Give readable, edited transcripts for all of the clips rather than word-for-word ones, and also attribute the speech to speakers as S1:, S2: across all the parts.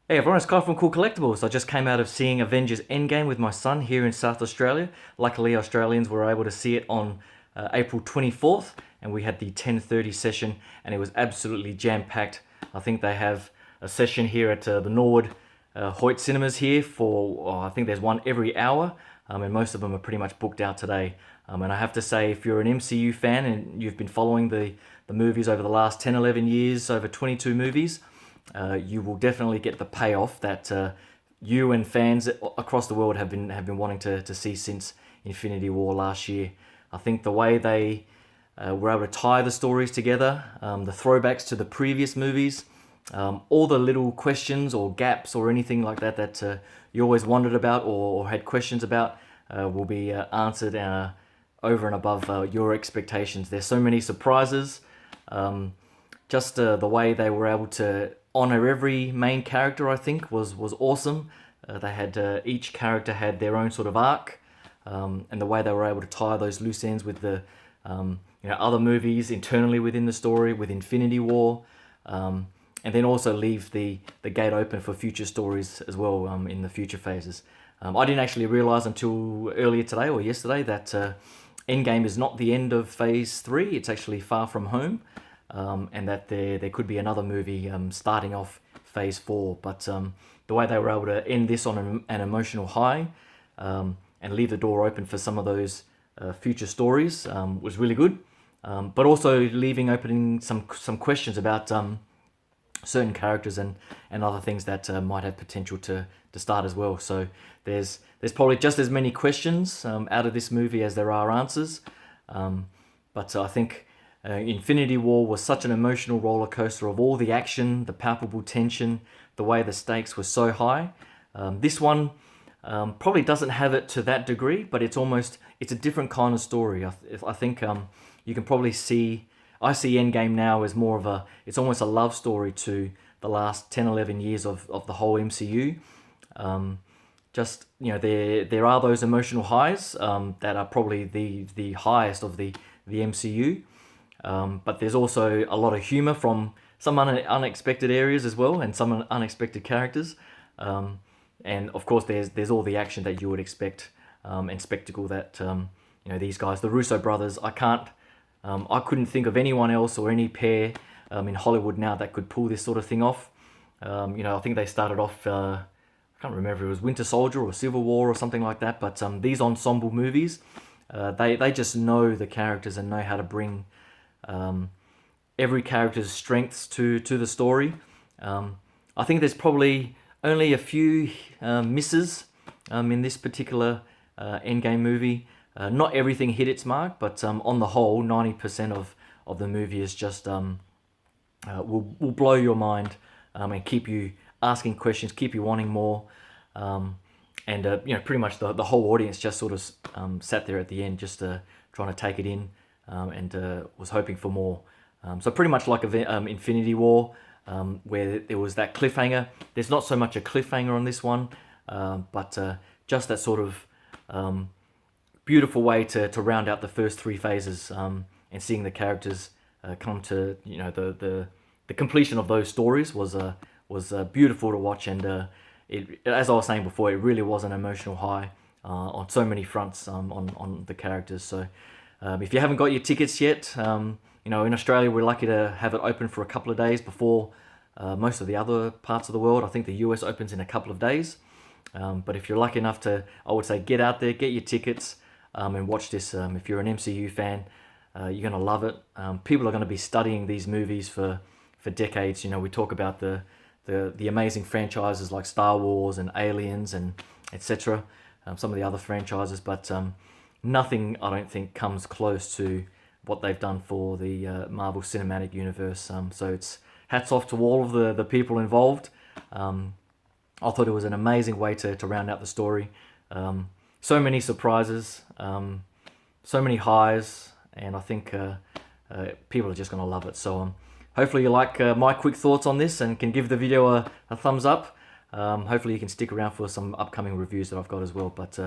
S1: Hey everyone, it's Kyle from Cool Collectibles. I just came out of seeing Avengers Endgame with my son here in South Australia. Luckily, Australians were able to see it on April 24th, and we had the 10:30 session, and it was absolutely jam-packed. I think they have a session here at the Norwood Hoyt Cinemas here for, I think there's one every hour, and most of them are pretty much booked out today. And I have to say, if you're an MCU fan and you've been following the movies over the last 10, 11 years, over 22 movies, you will definitely get the payoff that you and fans across the world have been wanting to see since Infinity War last year. I think the way they were able to tie the stories together, the throwbacks to the previous movies, all the little questions or gaps or anything like that that you always wondered about or had questions about will be answered over and above your expectations. There's so many surprises. Just the way they were able to honor every main character, I think, was awesome. They had each character had their own sort of arc, and the way they were able to tie those loose ends with the other movies internally within the story, with Infinity War, and then also leave the gate open for future stories as well in the future phases. I didn't actually realize until earlier today or yesterday that Endgame is not the end of Phase 3. It's actually Far From Home, and that there could be another movie starting off Phase 4. But the way they were able to end this on an emotional high and leave the door open for some of those future stories was really good. But also leaving opening some questions about certain characters and other things that might have potential to start as well. So there's probably just as many questions out of this movie as there are answers. But I think Infinity War was such an emotional roller coaster of all the action, the palpable tension, the way the stakes were so high. This one probably doesn't have it to that degree, but it's a different kind of story. I think you can probably see. I see Endgame now as more of it's almost a love story to the last 10, 11 years of the whole MCU. Just, there are those emotional highs that are probably the highest of the MCU. But there's also a lot of humor from some unexpected areas as well, and some unexpected characters. And of course, there's all the action that you would expect and spectacle that these guys, the Russo brothers. I couldn't think of anyone else or any pair in Hollywood now that could pull this sort of thing off. I think they started off. I can't remember if it was Winter Soldier or Civil War or something like that. But these ensemble movies, they just know the characters and know how to bring every character's strengths to the story. I think there's probably only a few misses in this particular Endgame movie. Not everything hit its mark, but on the whole, 90% of the movie is just will blow your mind and keep you asking questions, keep you wanting more. And pretty much the whole audience just sort of sat there at the end, just trying to take it in and was hoping for more. So pretty much like Infinity War, where there was that cliffhanger. There's not so much a cliffhanger on this one, but just that sort of beautiful way to round out the first three phases and seeing the characters come to the completion of those stories was beautiful to watch, and as I was saying before, it really was an emotional high on so many fronts on the characters. So if you haven't got your tickets yet, in Australia we're lucky to have it open for a couple of days before most of the other parts of the world. I think the US opens in a couple of days. But if you're lucky enough to, I would say, get out there, get your tickets, and watch this. If you're an MCU fan, you're going to love it. People are going to be studying these movies for decades. We talk about the amazing franchises like Star Wars and Aliens and etc. Some of the other franchises, but nothing, I don't think, comes close to what they've done for the Marvel Cinematic Universe. So it's hats off to all of the people involved. I thought it was an amazing way to round out the story. So many surprises, so many highs, and I think people are just going to love it. So hopefully you like my quick thoughts on this and can give the video a thumbs up. Hopefully you can stick around for some upcoming reviews that I've got as well. But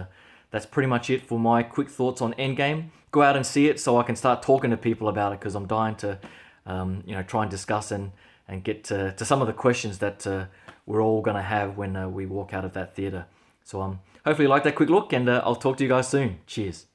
S1: that's pretty much it for my quick thoughts on Endgame. Go out and see it so I can start talking to people about it, because I'm dying to try and discuss and get to some of the questions that we're all going to have when we walk out of that theatre. So hopefully you like that quick look, and I'll talk to you guys soon. Cheers.